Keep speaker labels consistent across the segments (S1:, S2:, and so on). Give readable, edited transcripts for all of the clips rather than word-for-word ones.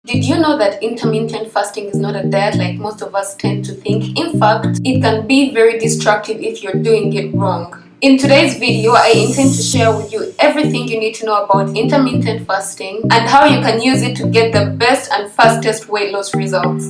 S1: Did you know that intermittent fasting is not a diet like most of us tend to think? In fact, it can be very destructive if you're doing it wrong. In today's video, I intend to share with you everything you need to know about intermittent fasting and how you can use it to get the best and fastest weight loss results.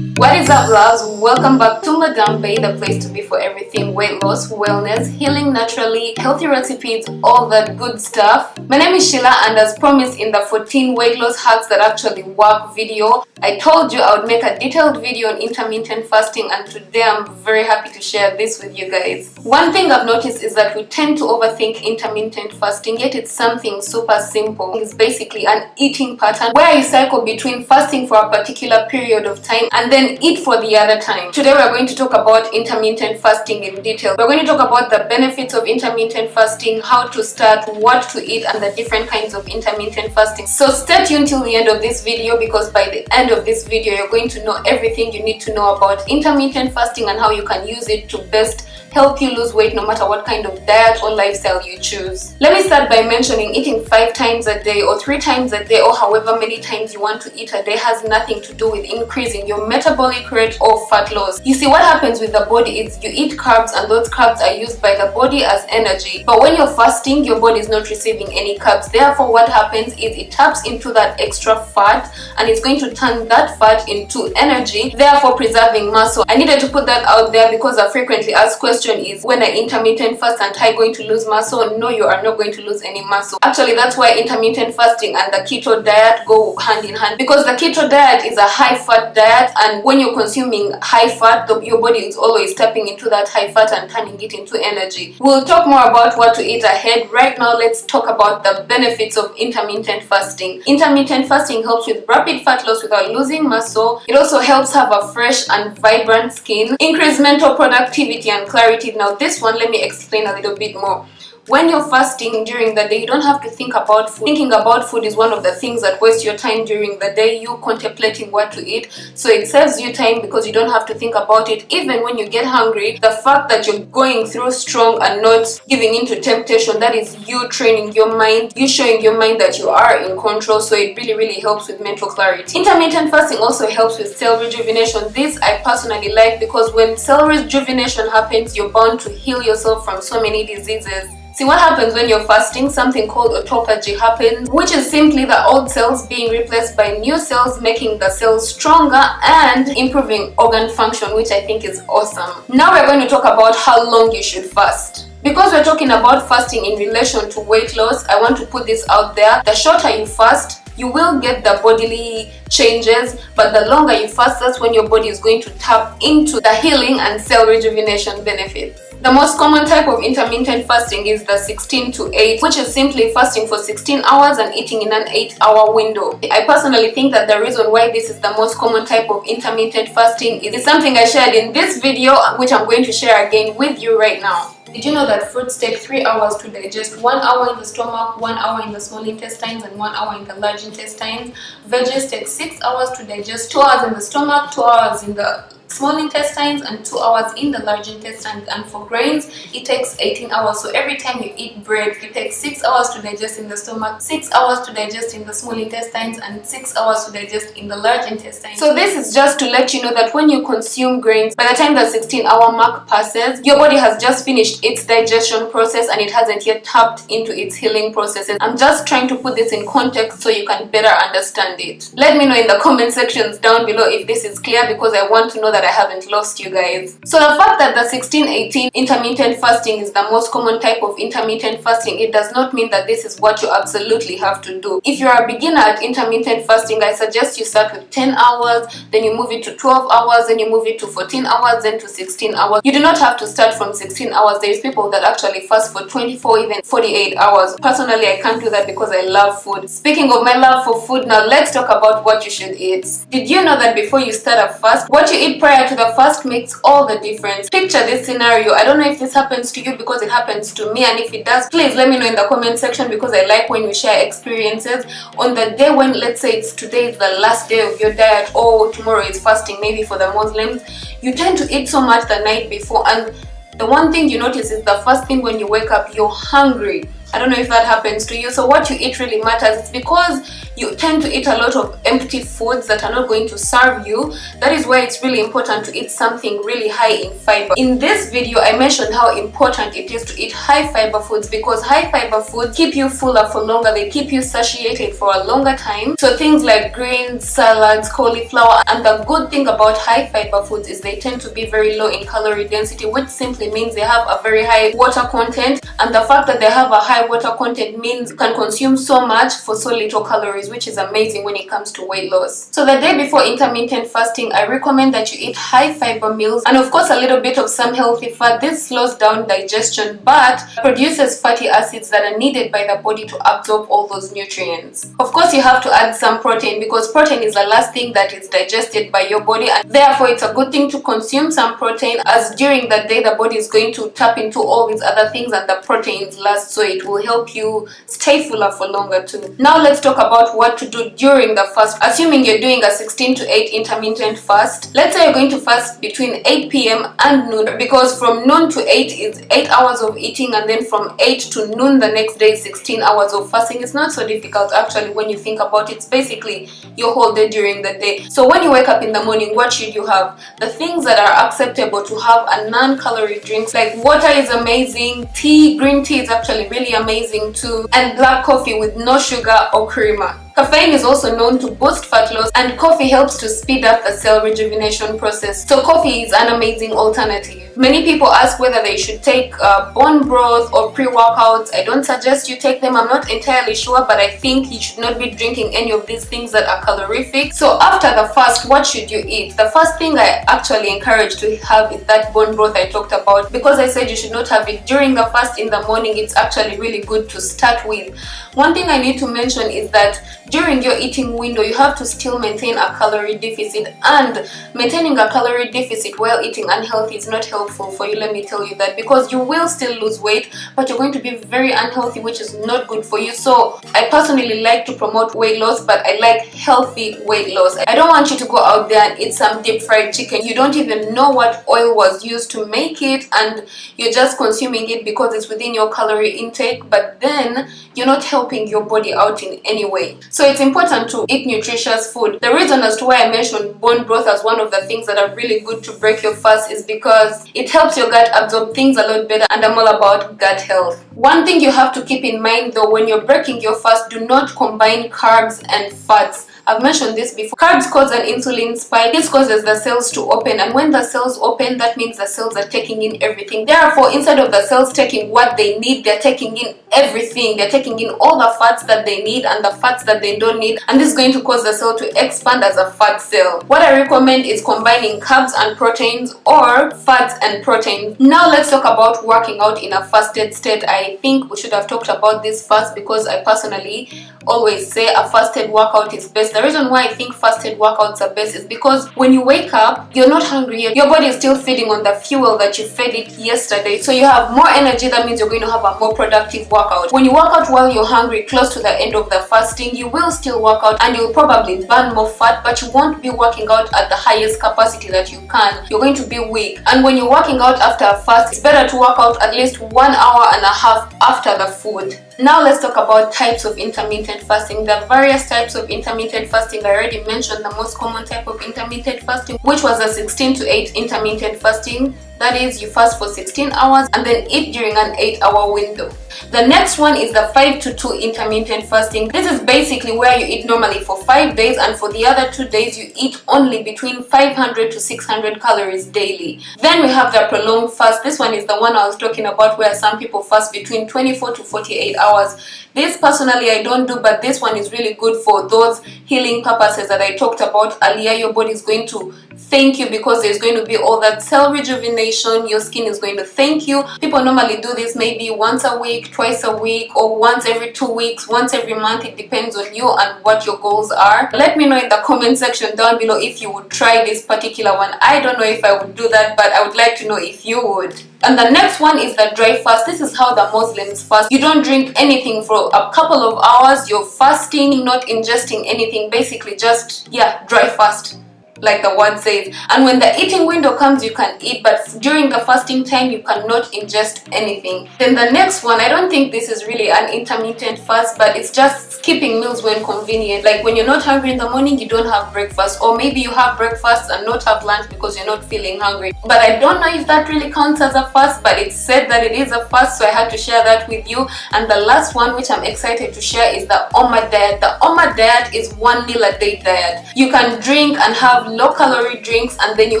S1: What is up, loves? Welcome back to MadammeBae, the place to be for everything weight loss, wellness, healing naturally, healthy recipes, all that good stuff. My name is Sheila, and as promised in the 14 weight loss hacks that actually work video, I told you I would make a detailed video on intermittent fasting, and today I'm very happy to share this with you guys. One thing I've noticed is that we tend to overthink intermittent fasting, yet it's something super simple. It's basically an eating pattern where you cycle between fasting for a particular period of time and then eat for the other time. Today we're going to talk about intermittent fasting in detail. We're going to talk about the benefits of intermittent fasting, how to start, what to eat, and the different kinds of intermittent fasting. So stay tuned till the end of this video, because by the end of this video you're going to know everything you need to know about intermittent fasting and how you can use it to best help you lose weight no matter what kind of diet or lifestyle you choose. Let me start by mentioning eating 5 times a day or 3 times a day or however many times you want to eat a day has nothing to do with increasing your metabolic rate or fat loss. You see, what happens with the body is you eat carbs, and those carbs are used by the body as energy. But when you're fasting, your body is not receiving any carbs. Therefore, what happens is it taps into that extra fat and it's going to turn that fat into energy, therefore preserving muscle. I needed to put that out there because I frequently asked questions is, when I intermittent fast and I going to lose muscle? No, you are not going to lose any muscle. Actually, that's why intermittent fasting and the keto diet go hand in hand, because the keto diet is a high fat diet, and when you're consuming high fat, your body is always tapping into that high fat and turning it into energy. We'll talk more about what to eat ahead. Right now, let's talk about the benefits of intermittent fasting. Intermittent fasting helps with rapid fat loss without losing muscle. It also helps have a fresh and vibrant skin, increase mental productivity and clarity. Now this one, let me explain a little bit more. When you're fasting during the day, you don't have to think about food. Thinking about food is one of the things that wastes your time during the day, you contemplating what to eat. So it saves you time because you don't have to think about it. Even when you get hungry, the fact that you're going through strong and not giving into temptation, that is you training your mind, you showing your mind that you are in control. So it really helps with mental clarity. Intermittent fasting also helps with cell rejuvenation. This I personally like, because when cell rejuvenation happens, you're bound to heal yourself from so many diseases. See, what happens when you're fasting? Something called autophagy happens, which is simply the old cells being replaced by new cells, making the cells stronger and improving organ function, which I think is awesome. Now we're going to talk about how long you should fast. Because we're talking about fasting in relation to weight loss, I want to put this out there. The shorter you fast, you will get the bodily changes, but the longer you fast, that's when your body is going to tap into the healing and cell rejuvenation benefits. The most common type of intermittent fasting is the 16 to 8, which is simply fasting for 16 hours and eating in an 8-hour window. I personally think that the reason why this is the most common type of intermittent fasting is something I shared in this video, which I'm going to share again with you right now. Did you know that fruits take 3 hours to digest? 1 hour in the stomach, 1 hour in the small intestines, and 1 hour in the large intestines. Veggies take 6 hours to digest, 2 hours in the stomach, 2 hours in the small intestines, and 2 hours in the large intestines. And for grains, it takes 18 hours. So every time you eat bread, it takes 6 hours to digest in the stomach, 6 hours to digest in the small intestines, and 6 hours to digest in the large intestines. So this is just to let you know that when you consume grains, by the time the 16-hour mark passes, your body has just finished its digestion process and it hasn't yet tapped into its healing processes. I'm just trying to put this in context so you can better understand it. Let me know in the comment sections down below if this is clear, because I want to know that I haven't lost you guys. So the fact that the 16-18 intermittent fasting is the most common type of intermittent fasting, it does not mean that this is what you absolutely have to do. If you're a beginner at intermittent fasting, I suggest you start with 10 hours, then you move it to 12 hours, then you move it to 14 hours, then to 16 hours. You do not have to start from 16 hours. There is people that actually fast for 24, even 48 hours. Personally, I can't do that because I love food. Speaking of my love for food, now let's talk about what you should eat. Did you know that before you start a fast, what you eat prior to the fast makes all the difference? Picture this scenario. I don't know if this happens to you, because it happens to me, and if it does, please let me know in the comment section, because I like when we share experiences. On the day when, let's say today is the last day of your diet, or tomorrow is fasting, maybe for the Muslims, you tend to eat so much the night before, and the one thing you notice is the first thing when you wake up, you're hungry. I don't know if that happens to you. So what you eat really matters. It's because you tend to eat a lot of empty foods that are not going to serve you. That is why it's really important to eat something really high in fiber. In this video, I mentioned how important it is to eat high fiber foods, because high fiber foods keep you fuller for longer. They keep you satiated for a longer time. So things like greens, salads, cauliflower. And the good thing about high fiber foods is they tend to be very low in calorie density, which simply means they have a very high water content. And the fact that they have a high water content means you can consume so much for so little calories, which is amazing when it comes to weight loss. So the day before intermittent fasting, I recommend that you eat high fiber meals and of course a little bit of some healthy fat. This slows down digestion but produces fatty acids that are needed by the body to absorb all those nutrients. Of course, you have to add some protein, because protein is the last thing that is digested by your body, and therefore it's a good thing to consume some protein, as during the day the body is going to tap into all these other things and the proteins last, so it will help you stay fuller for longer too. Now let's talk about what to do during the fast. Assuming you're doing a 16 to 8 intermittent fast, let's say you're going to fast between 8 p.m. and noon, because from noon to 8 is 8 hours of eating, and then from 8 to noon the next day is 16 hours of fasting. It's not so difficult actually when you think about it. It's basically your whole day during the day. So when you wake up in the morning, what should you have? The things that are acceptable to have are non-calorie drinks. Like water is amazing, tea, green tea is actually really amazing too, and black coffee with no sugar or creamer. Caffeine is also known to boost fat loss, and coffee helps to speed up the cell rejuvenation process. So coffee is an amazing alternative. Many people ask whether they should take bone broth or pre-workouts. I don't suggest you take them. I'm not entirely sure, but I think you should not be drinking any of these things that are calorific. So after the fast, what should you eat? The first thing I actually encourage to have is that bone broth I talked about. Because I said you should not have it during the fast in the morning, it's actually really good to start with. One thing I need to mention is that during your eating window, you have to still maintain a calorie deficit, and maintaining a calorie deficit while eating unhealthy is not helpful for you. Let me tell you that, because you will still lose weight, but you're going to be very unhealthy, which is not good for you. So I personally like to promote weight loss, but I like healthy weight loss. I don't want you to go out there and eat some deep fried chicken. You don't even know what oil was used to make it, and you're just consuming it because it's within your calorie intake, but then you're not helping your body out in any way. So it's important to eat nutritious food. The reason as to why I mentioned bone broth as one of the things that are really good to break your fast is because it helps your gut absorb things a lot better, and I'm all about gut health. One thing you have to keep in mind though, when you're breaking your fast, do not combine carbs and fats. I've mentioned this before. Carbs cause an insulin spike. This causes the cells to open, and when the cells open, that means the cells are taking in everything. Therefore, instead of the cells taking what they need, they're taking in everything. They're taking in all the fats that they need and the fats that they don't need, and this is going to cause the cell to expand as a fat cell. What I recommend is combining carbs and proteins, or fats and proteins. Now let's talk about working out in a fasted state. I think we should have talked about this first, because I personally always say a fasted workout is best. The reason why I think fasted workouts are best is because when you wake up, you're not hungry yet. Your body is still feeding on the fuel that you fed it yesterday, so you have more energy. That means you're going to have a more productive workout. When you work out while you're hungry, close to the end of the fasting, you will still work out and you'll probably burn more fat, but you won't be working out at the highest capacity that you can. You're going to be weak. And when you're working out after a fast, it's better to work out at least 1 hour and a half after the food. Now let's talk about types of intermittent fasting. The various types of intermittent fasting, I already mentioned the most common type of intermittent fasting, which was a 16 to 8 intermittent fasting. That is, you fast for 16 hours and then eat during an 8-hour window. The next one is the 5 to 2 intermittent fasting. This is basically where you eat normally for 5 days, and for the other 2 days you eat only between 500 to 600 calories daily. Then we have the prolonged fast. This one is the one I was talking about, where some people fast between 24 to 48 hours. This personally I don't do, but this one is really good for those healing purposes that I talked about earlier. Your body is going to thank you, because there's going to be all that cell rejuvenation. Your skin is going to thank you. People normally do this maybe once a week, twice a week, or once every 2 weeks, once every month. It depends on you and what your goals are. Let me know in the comment section down below if you would try this particular one. I don't know if I would do that, but I would like to know if you would. And the next one is the dry fast. This is how the Muslims fast. You don't drink anything for a couple of hours. You're fasting, not ingesting anything. Basically just, dry fast. like the word says. And when the eating window comes, you can eat, but during the fasting time, you cannot ingest anything. Then the next one, I don't think this is really an intermittent fast, but it's just skipping meals when convenient. Like when you're not hungry in the morning, you don't have breakfast, or maybe you have breakfast and not have lunch because you're not feeling hungry. But I don't know if that really counts as a fast, but it's said that it is a fast, so I had to share that with you. And the last one, which I'm excited to share, is the OMA diet. The OMA diet is 1 meal a day diet. You can drink and have low calorie drinks, and then you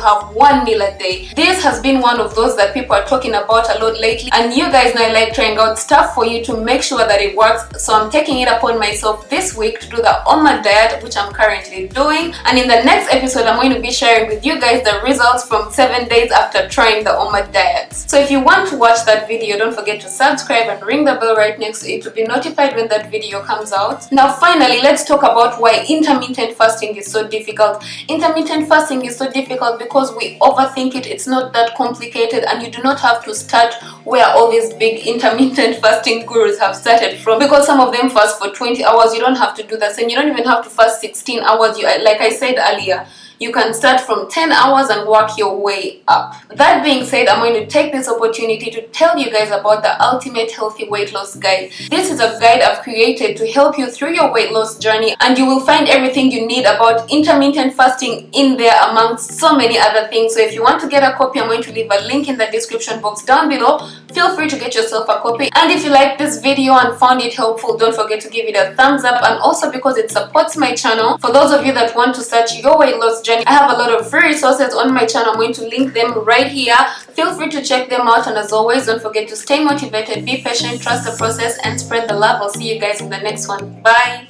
S1: have 1 meal a day. This has been one of those that people are talking about a lot lately, and you guys know I like trying out stuff for you to make sure that it works. So I'm taking it upon myself this week to do the OMA diet, which I'm currently doing. And in the next episode, I'm going to be sharing with you guys the results from 7 days after trying the OMA diet. So if you want to watch that video, don't forget to subscribe and ring the bell right next to it to be notified when that video comes out. Now finally, let's talk about why intermittent fasting is so difficult. Intermittent fasting is so difficult because we overthink it. It's not that complicated, and you do not have to start where all these big intermittent fasting gurus have started from, because some of them fast for 20 hours. You don't have to do the same. You don't even have to fast 16 hours. Like I said earlier, you can start from 10 hours and work your way up. That being said, I'm going to take this opportunity to tell you guys about the Ultimate Healthy Weight Loss Guide. This is a guide I've created to help you through your weight loss journey, and you will find everything you need about intermittent fasting in there, amongst so many other things. So if you want to get a copy, I'm going to leave a link in the description box down below. Feel free to get yourself a copy. And if you liked this video and found it helpful, don't forget to give it a thumbs up. And also, because it supports my channel, for those of you that want to start your weight loss journey, I have a lot of free resources on my channel. I'm going to link them right here. Feel free to check them out, and as always, don't forget to stay motivated, be patient, trust the process, and spread the love. I'll see you guys in the next one. Bye.